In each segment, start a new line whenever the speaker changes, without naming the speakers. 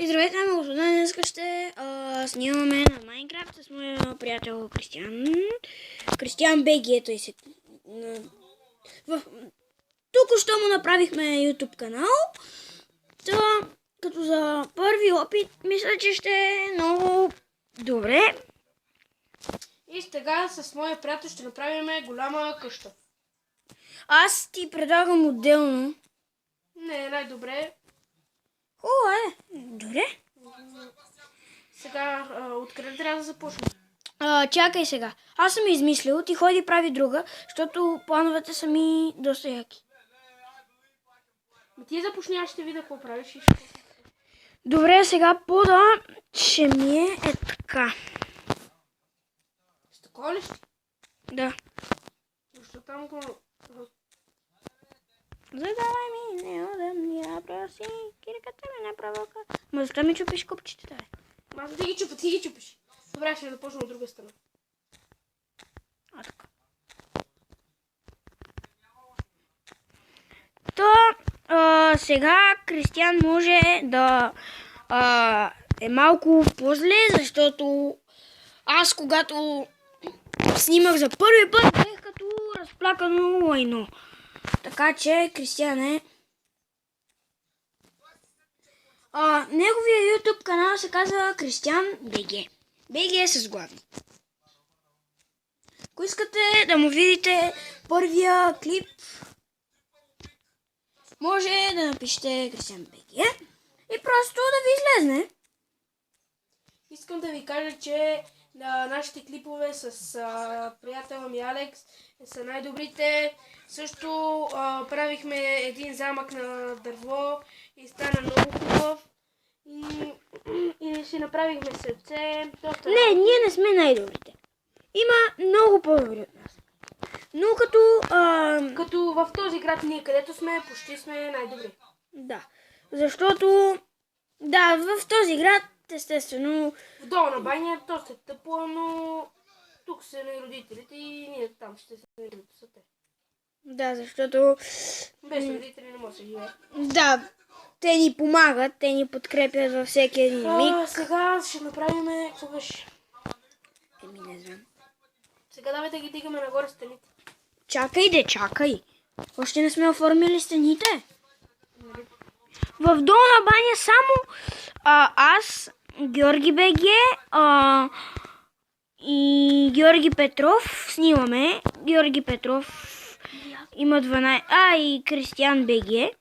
И здравейте, ами господа, днес ще снимаме на Майнкрафт с моя приятел Кристиан. Кристиан БГ, той се... Току-що му направихме YouTube канал. Това, като за първи опит, мисля, че ще е много добре.
И сега с моя приятел ще направим голяма къща.
Аз ти предлагам отделно.
Не, най-добре.
Хубаво е. Добре.
Сега откъде трябва да започнем?
Чакай сега. Аз съм измислил, ти ходи прави друга, защото плановете са ми доста яки.
Ти започни, аз ще видя какво правиш.
Добре, сега пода ще ми е така.
С такова ли ще?
Да.
Защо там го...
Задавай ми, не отдам ни въпроси, кирката ми направока. Ма защо ми чупиш купчетата, бе?
Аз ти ги чупиш. Добре, ще започна от друга страна.
Така. Сега Кристиан може да е малко по-зле, защото аз когато снимах за първи път бех като разплакано лайно. Така че Кристиан е... неговия YouTube канал се казва Кристиан БГ. БГ е с главни. Ако искате да му видите първия клип, може да напишете Кристиан БГ и просто да ви излезне.
Искам да ви кажа, че нашите клипове с приятела ми Алекс са най-добрите. Също правихме един замък на дърво и стана много хубав. И си направихме сърце.
Не, ние не сме най-добрите. Има много по-добри от нас. Но
като в този град ние където сме, почти сме най-добри.
Да, защото да, в този град естествено...
В Долна баня то се тъпо, но тук са на родителите и ние там ще се намерим са те.
Да, защото...
Без родители не може да живее.
Да, те ни помагат, те ни подкрепят във всеки един миг.
Сега ще направим... Какво беше?
Не знам.
Сега давай да ги дигаме нагоре стените.
Чакай. Още не сме оформили стените. В Долна баня само аз, Георги БГ и Георги Петров снимаме. Георги Петров има 12... и Кристиан БГ.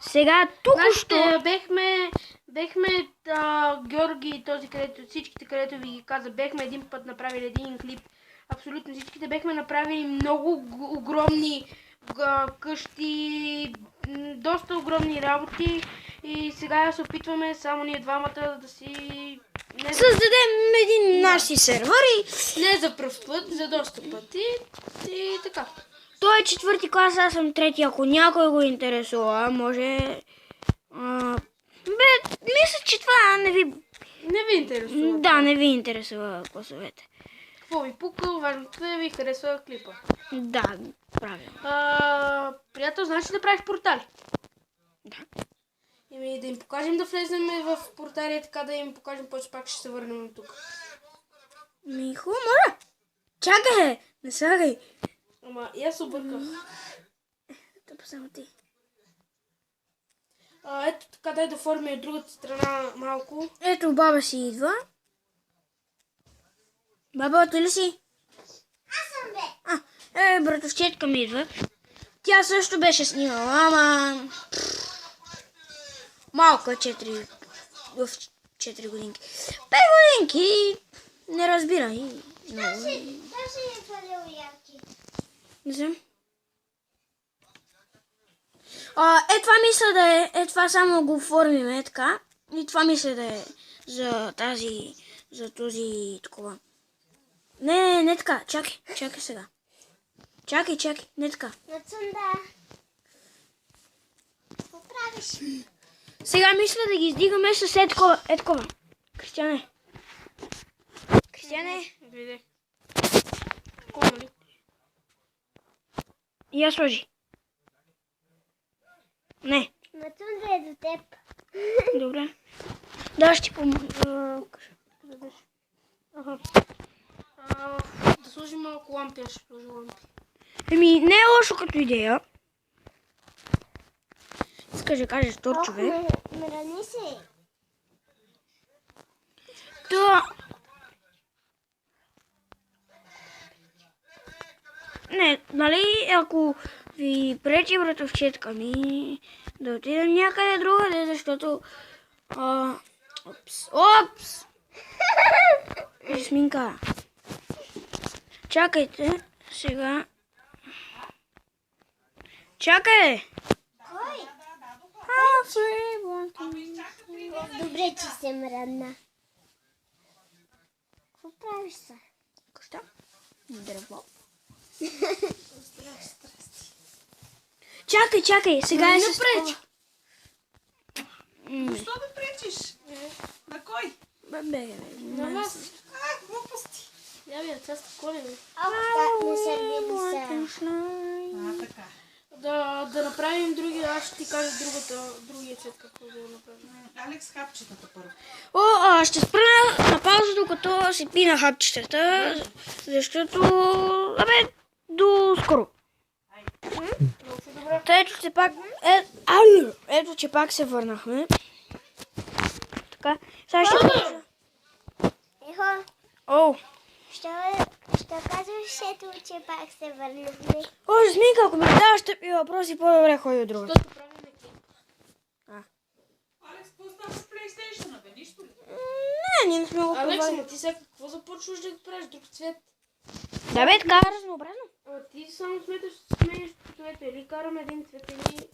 Сега тук
бехме Георги, този където всичките, където ви ги каза, бехме един път направили един клип. Абсолютно всичките бехме направили много огромни къщи, доста огромни работи и сега се опитваме само ние двамата да си...
създадем един наш си сервер и...
Не за пръв път, за доста пъти и така.
Той е 4-ти клас, аз съм 3-ти, ако някой го интересува, може... мисля, че това
не ви интересува.
Да, не ви интересува класовете.
Какво ви пука, важното е ви харесва клипа.
Да, правилно.
Приятел, знаеш ли да правиш портали?
Да.
Да им покажем да влезем в портали, така да им покажем, после пак ще се върнем тук.
Хубаво, моля. Чакай, не слагай.
Ама и аз обърках.
Тъпо само ти.
Ето така, дай да оформя от другата страна малко.
Ето баба си идва. Баба, ти ли си?
Аз съм бе.
Братовчетка ми идва. Тя също беше снимала, ама... малка, 4 годинки. 5 годинки не разбира и много.
Как си е хвалил яки?
Не знам. Това мисля да е, това само го оформим така. И това мисля да е за този такова. Не така, чакай сега. Чакай, не така.
Нацунда. Какво правиш?
Сега мисля да ги издигаме с такова. Кристиане.
Видях. Такова, нали?
Я сложи. Не.
Нацунда е за теб.
Добре. Да, ще ти помогна.
Ага. Да сложим малко лампи, аз ще сложа лампи.
Еми, не е лошо като идея. Искаш да кажеш торчове.
Мръдни се.
Та... Не, нали, ако ви пречи братовчетка ми да отидем някъде другаде, защото... Опс! Жасминка. Чакайте, сега... Чакай!
Кой? Добре, че се мръдна. Какво правиш са?
Коста? Дърво. Чакай, сега е с
пречи.
Защо да пречиш? На кой?
На вас.
Глупости.
Я ви, това сте коли, бе.
Не сърдили се.
Така.
Да направим други, аз ще ти кажа другия цвет, какво да го направим.
Алекс, хапчетата първо.
Ще спра на пауза, докато си пина хапчетата, защото... до скоро.
Добре.
Ето, че пак... Ето, че пак се върнахме. Така, сега ще кажа.
Ехо, що казваш, ето, че пак се върнахме?
Жасминка, ако ми задаваш тъпи въпроси, по-добре ходи от друга.
Защото правим клип.
Алекс, какво става с PlayStation, бе? Нищо ли?
Не, ние не сме го
Алекс,
пробвали.
ма ти сега какво започваш да го правиш? Друг цвет?
Да бе, така е разнообразно.
Ти само сметаш цветовете. Или караме един цвет, или...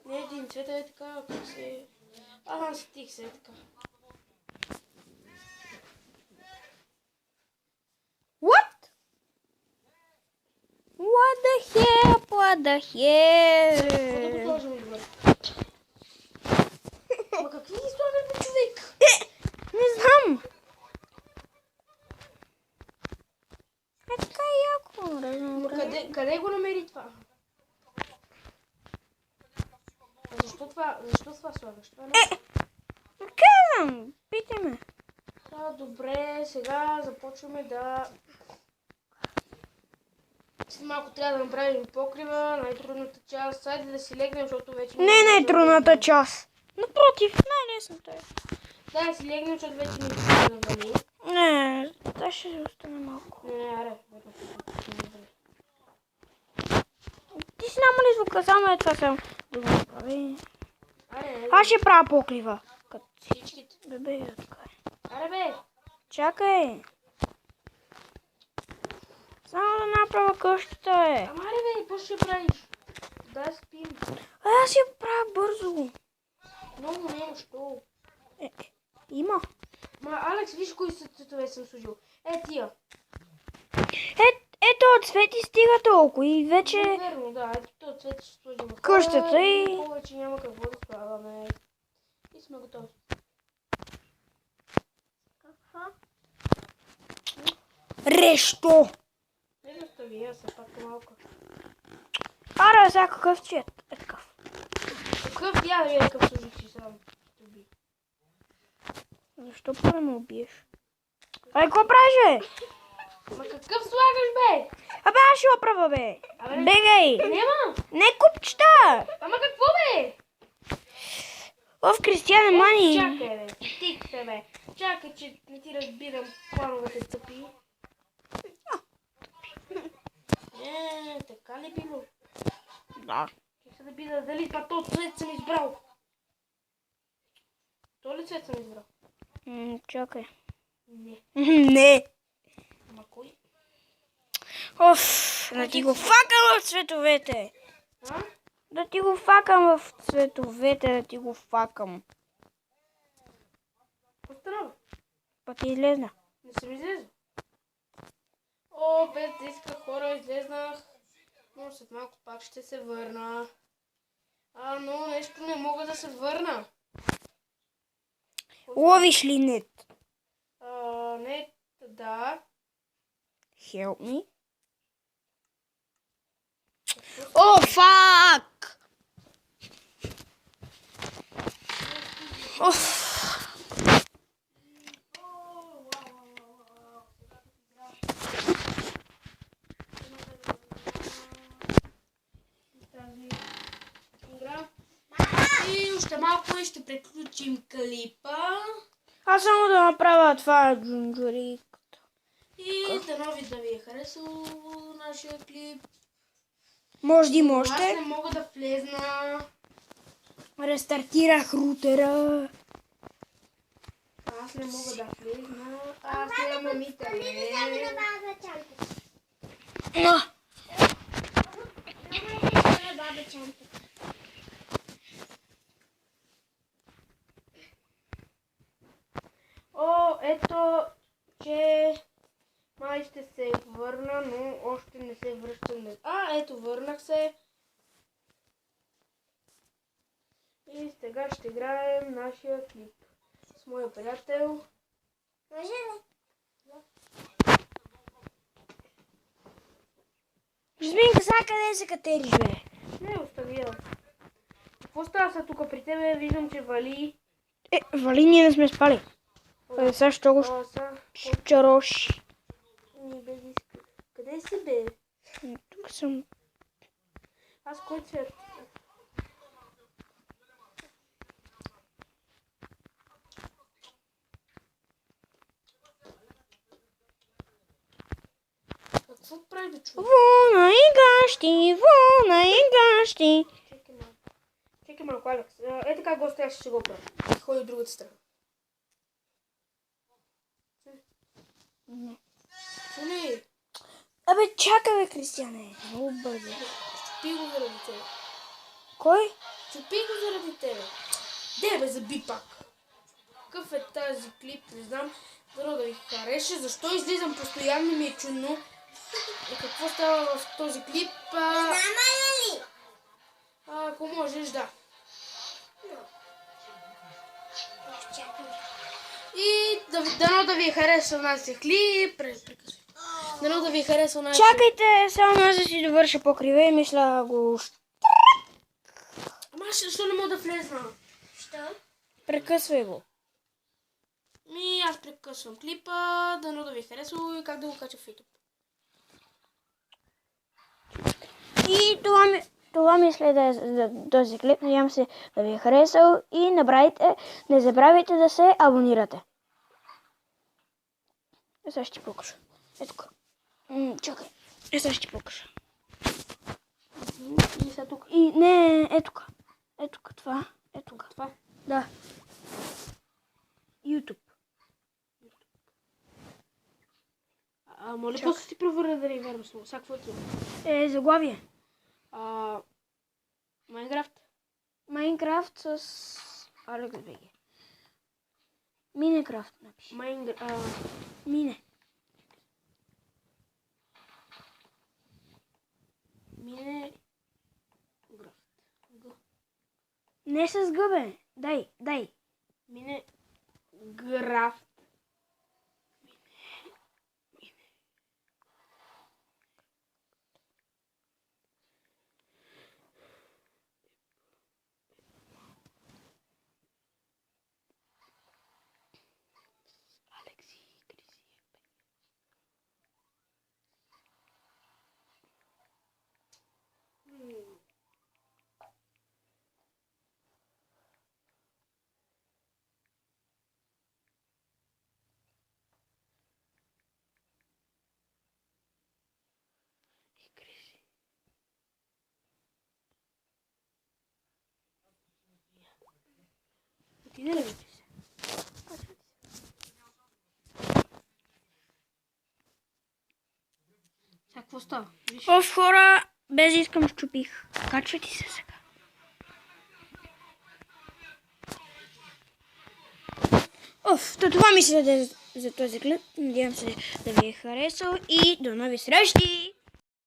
Не един цвет, е така, как се... стих се, е така.
What? What the hell?
Какво да го сложим добре? Ма какви ги слагаме, човек?
Не знам. Е така яко. разнообразно.
Къде го намери това? Защо това слагаш? Това не...
Казвам, питай ме.
Добре, сега започваме да... След малко трябва да направим покрива, най-трудната част. Хайде да си легнем, защото вече...
Не най-трудната част. Напротив, най-лесната е.
Да си легнем, защото вече не ще да вали.
Не, това ще остане малко.
Не, аре.
Ти си намали звука, само е това съм да го направи.
Аре,
Аз ще правя поклива. Като
всичките.
бебе, така е.
Аре, бе.
Чакай. Само да направя къщата, е.
Ама, аре, бе, какво ще правиш? Да, спим.
Аз я правя бързо.
Много не, що?
Има.
Ма, Алекс, виж кои са цветове съм сложил. Тия.
Ето от цвети стига толкова и вече
Верно, да, ето този цвет ще сложим в
къщата и...
Повече няма какво да слагаме. И сме готови.
Рещо!
Не застави, аз все пак малко.
Аре, сега какъв цвет? Е такъв.
Какъв я да видя какъв сложих си сам.
Защо първо ме убиеш? Ай, какво правиш, бе?
Ма какъв слагаш, бе?
Абе, аз ще го правя, бе.
Абе,
Бегай!
Нема!
Не купчета!
Ама какво, бе?
В Кристиан Мани.
Чакай, бе. Тих се, бе. Чакай, че не ти разбирам плановете цъпи. Така ли било?
Да.
Ще се да видя дали това този цвет съм избрал. То ли цвет съм избрал?
Чакай.
Не.
Не.
Ама кой?
Оф, да ти го факам в цветовете.
А?
Да ти го факам в цветовете, да ти го факам.
Какво стана?
Па ти излезна.
Не съм излезъл. О, без да иска хора, излезнах. Но след малко пак ще се върна. Но нещо не мога да се върна.
Ловиш ли нет?
Не, да.
Help me. О, фак! Оф.
Тази игра. И още малко и ще приключим клипа.
Аз само да направя това джунджури.
И дано ви да ви е харесал нашия клип.
Може да има
Аз
още.
не мога да влезна.
Рестартирах рутера.
Аз не мога да влезна. Аз нямам интернет.
Баба Чанта.
А,
Баба Чанта.
О, ето, че май ще се върна, но още не се връщам. Ето, върнах се. И сега ще играем нашия клип с моя приятел.
Може ли?
Жминка, сега къде се катериш, бе?
Не, остави я. Какво става са тук при тебе? Виждам, че вали.
Вали, ние не сме спали. Сега ще го
Са.
чарош.
Ни бе, къде си бе?
Тук съм.
Аз кой цвет? Какво прави да чуя?
Вона и гащи, вона и гащи.
Чекай малко, Алекс. Така гостя аз ще го правя. Ходи от другата страна. Чули?
Абе, чакай, бе, Кристияне. Много бързо.
Чупи го заради тебе.
Кой?
Чупи го заради тебе. Де бе, заби пак. Какъв е тази клип, не знам. Дано да ви хареша. Защо излизам постоянно ми е чудно. И какво става в този клип?
Знама ли?
Ако можеш, да.
Чакай.
И дано да ви е харесал нашия клип. Дано да ви е харесал нашия...
Чакайте, само аз да си довърша покрива и мисля го...
Ама аз защо не мога да влезна?
Що?
Прекъсвай го.
Аз прекъсвам клипа. Дано да ви е харесал и как да го кача в YouTube.
И това мисля да е за този клип. Надявам се да ви е харесал и не забравяйте да се абонирате. Сега ще ти покажа. Ето тук. Чакай. Сега ще ти покажа.
И сега тук.
И не, ето тук. Ето тук, това. Ето тук.
Това.
Да. YouTube.
Моля, после ти превърна да не вярвам с сега какво ти?
Заглавие.
Майнкрафт.
Майнкрафт с Алекс БГ. Минекрафт напиши. Мине.
Минекрафт.
Не с Г, бе. Дай.
Минекрафт. Отиде ли вече се? Сега какво става? Виж.
Оф, хора, без искам щупих. Качвайте се сега. Това мисля да е за този клип. Надявам се да ви е харесал и до нови срещи!